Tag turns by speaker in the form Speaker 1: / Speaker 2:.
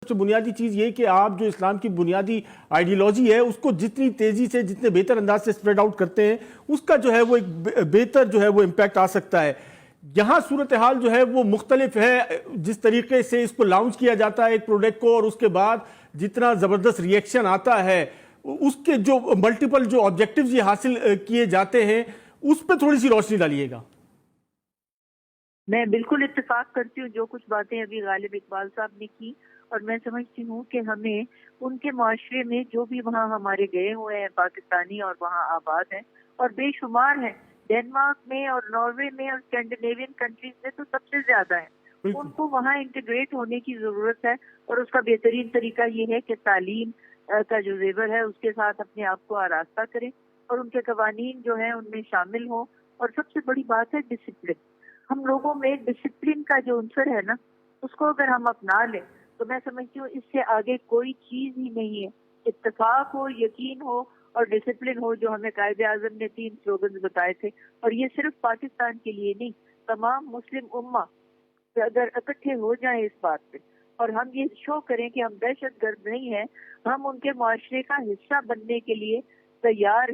Speaker 1: تو بنیادی چیز یہ کہ آپ جو اسلام کی بنیادی آئیڈیالوجی ہے اس کو جتنی تیزی سے جتنے بہتر انداز سے اسپریڈ آؤٹ کرتے ہیں اس کا جو ہے وہ ایک بہتر جو ہے وہ امپیکٹ آ سکتا ہے. صورتحال جو ہے وہ مختلف ہے. جس طریقے سے اس کو لانچ کیا جاتا ہے ایک پروڈکٹ کو اور اس کے بعد جتنا زبردست ریئیکشن آتا ہے اس کے جو ملٹیپل جو آبجیکٹیوز یہ حاصل کیے جاتے ہیں اس پہ تھوڑی سی روشنی ڈالیے گا.
Speaker 2: میں بالکل اتفاق کرتی ہوں جو کچھ باتیں ابھی غالب اقبال صاحب نے کی، اور میں سمجھتی ہوں کہ ہمیں ان کے معاشرے میں جو بھی وہاں ہمارے گئے ہوئے ہیں پاکستانی اور وہاں آباد ہیں اور بے شمار ہیں، ڈینمارک میں اور ناروے میں اور اسکینڈینیوین کنٹریز میں تو سب سے زیادہ ہیں. ان کو وہاں انٹیگریٹ ہونے کی ضرورت ہے، اور اس کا بہترین طریقہ یہ ہے کہ تعلیم کا جو زیور ہے اس کے ساتھ اپنے آپ کو آراستہ کریں اور ان کے قوانین جو ہیں ان میں شامل ہوں. اور سب سے بڑی بات ہے ڈسپلن. ہم لوگوں میں ڈسپلن کا جو عنصر ہے نا اس کو اگر ہم اپنا لیں تو میں سمجھتی ہوں اس سے آگے کوئی چیز ہی نہیں ہے. اتفاق ہو، یقین ہو اور ڈسپلن ہو، جو ہمیں قائد اعظم نے 3 سلوگنز بتائے تھے. اور یہ صرف پاکستان کے لیے نہیں، تمام مسلم امہ اگر اکٹھے ہو جائیں اس بات پہ اور ہم یہ شو کریں کہ ہم دہشت گرد نہیں ہیں، ہم ان کے معاشرے کا حصہ بننے کے لیے تیار ہیں.